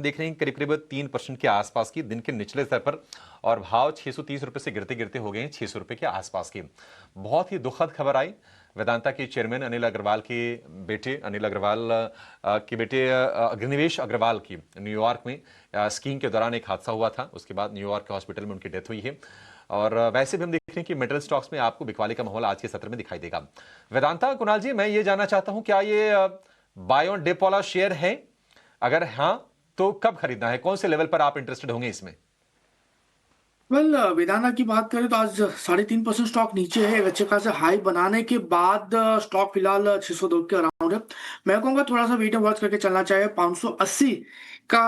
देख रहे हैं करीब करीब 3% के आसपास की दिन के निचले स्तर पर, और भाव 630 रुपए से गिरते गिरते हो गए हैं 600 रुपए के आसपास की। बहुत ही दुखद खबर आई। वेदांता के चेयरमैन अनिल अग्रवाल के बेटे अग्निवेश अग्रवाल की न्यूयॉर्क में स्कीइंग के दौरान एक हादसा हुआ था। उसके बाद न्यूयॉर्क के हॉस्पिटल में उनकी डेथ हुई है। और वैसे भी हम देख रहे हैं कि मेटल स्टॉक्स में आपको बिकवाली का माहौल आज के सत्र में दिखाई देगा। वेदांता, कुणाल जी, मैं ये जानना चाहता हूं, क्या ये बाय ऑन डिप वाला शेयर है? अगर हाँ, तो कब खरीदना है? कौन से लेवल पर आप इंटरेस्टेड होंगे इसमें? वेदांता की बात करें तो आज 3.5% स्टॉक नीचे है। एक अच्छे खासे हाई बनाने के बाद स्टॉक फिलहाल 602 के अराउंड है। मैं कहूंगा थोड़ा सा वेट एंड वॉच करके चलना चाहिए। 580 का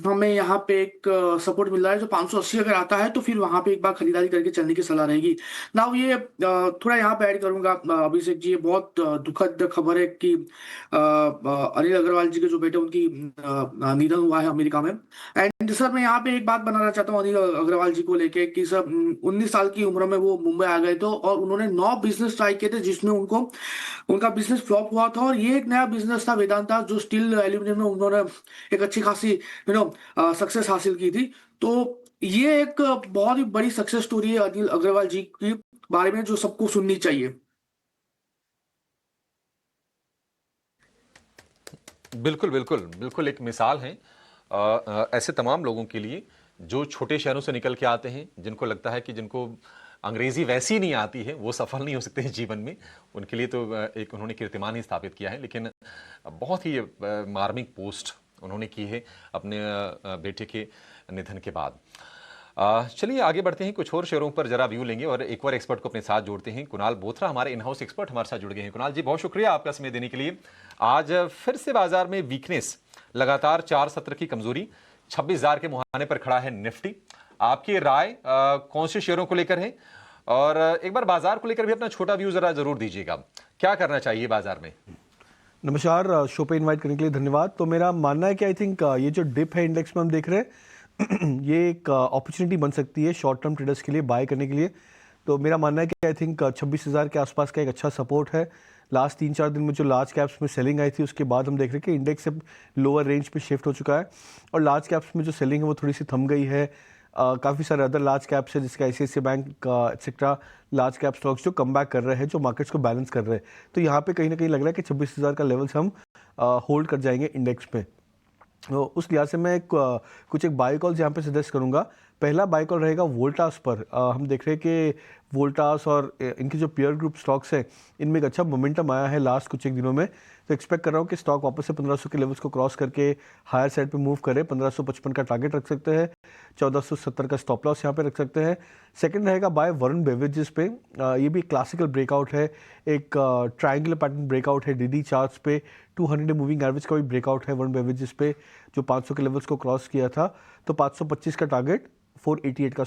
हमें यहाँ पे एक सपोर्ट मिल रहा है। जो 580 अगर आता है तो फिर वहां पे एक बार खरीदारी करके चलने की सलाह रहेगी। ना ये थोड़ा यहाँ पे ऐड करूंगा, अभिषेक जी, ये बहुत दुखद खबर है कि अनिल अग्रवाल जी के जो बेटे उनकी निधन हुआ है अमेरिका में। एंड सर, मैं यहाँ पे एक बात बनाना चाहता हूँ अनिल अग्रवाल जी को लेके कि सर 19 साल की उम्र में वो मुंबई आ गए थे और उन्होंने 9 बिजनेस ट्राई किए थे जिसमें उनको उनका बिजनेस फ्लॉप हुआ था। और ये एक नया बिजनेस था वेदांता, जो स्टील एल्यूमिनियम में उन्होंने एक अच्छी खासी सक्सेस हासिल की थी। तो ये एक बहुत ही बड़ी सक्सेस स्टोरी है अनिल अग्रवाल जी के बारे में, जो सबको सुननी चाहिए। बिल्कुल बिल्कुल बिल्कुल, एक मिसाल है ऐसे तमाम लोगों के लिए जो छोटे शहरों से निकल के आते हैं, जिनको लगता है कि जिनको अंग्रेजी वैसी नहीं आती है वो सफल नहीं हो सकते हैं जीवन में। उनके लिए तो एक उन्होंने कीर्तिमान ही स्थापित किया है। लेकिन बहुत ही मार्मिक पोस्ट उन्होंने की है अपने बेटे के निधन के बाद। चलिए आगे बढ़ते हैं, कुछ और शेयरों पर जरा व्यू लेंगे और एक और एक्सपर्ट को अपने साथ जोड़ते हैं। कुणाल बोथरा, हमारे इन हाउस एक्सपर्ट, हमारे साथ जुड़ गए हैं। कुणाल जी, बहुत शुक्रिया आपका समय देने के लिए। आज फिर से बाजार में वीकनेस, लगातार 4 सत्र की कमजोरी, 26,000 के मुहाने पर खड़ा है निफ्टी। आपकी राय कौन से शेयरों को लेकर है? और एक बार बाजार को लेकर भी अपना छोटा व्यू जरा जरूर दीजिएगा, क्या करना चाहिए बाजार में? नमस्कार, शो पे इनवाइट करने के लिए धन्यवाद। तो मेरा मानना है कि आई थिंक ये जो डिप है इंडेक्स में हम देख रहे हैं ये एक अपॉर्चुनिटी बन सकती है शॉर्ट टर्म ट्रेडर्स के लिए बाय करने के लिए। तो मेरा मानना है कि आई थिंक 26,000 के आसपास का एक अच्छा सपोर्ट है। लास्ट 3-4 दिन में जो लार्ज कैप्स में सेलिंग आई थी उसके बाद हम देख रहे हैं कि इंडेक्स से लोअर रेंज पे शिफ्ट हो चुका है और लार्ज कैप्स में जो सेलिंग है वो थोड़ी सी थम गई है। काफ़ी सारे अदर लार्ज कैप्स है जिसका ICICI bank etcetera large cap stocks जो कम बैक कर रहे हैं, जो मार्केट्स को बैलेंस कर रहे हैं। तो यहाँ पे कहीं ना कहीं लग रहा है कि 26,000 का लेवल्स हम होल्ड कर जाएंगे इंडेक्स पे। तो उस लिहाज से मैं कुछ एक बाय कॉल्स यहाँ पे सजेस्ट करूँगा। पहला बाय कॉल रहेगा वोल्टास पर। हम देख रहे हैं कि वोल्टास और इनके जो पीयर ग्रुप स्टॉक्स हैं इनमें एक अच्छा मोमेंटम आया है लास्ट कुछ एक दिनों में। तो एक्सपेक्ट कर रहा हूँ कि स्टॉक वापस से 1500 के लेवल्स को क्रॉस करके हायर साइड पे मूव करे। 1555 का टारगेट रख सकते हैं, 1470 का स्टॉप लॉस यहाँ पे रख सकते हैं। सेकंड रहेगा बाय वरुण बेवरेजेस पे। ये भी क्लासिकल ब्रेकआउट है, एक ट्रायंगुलर पैटर्न ब्रेकआउट है DD चार्ट्स पे। 200 मूविंग एवरेज का भी ब्रेकआउट है वरुण बेवरेजेस पे, जो 500 के लेवल्स को क्रॉस किया था। तो 525 का टारगेट, 488 का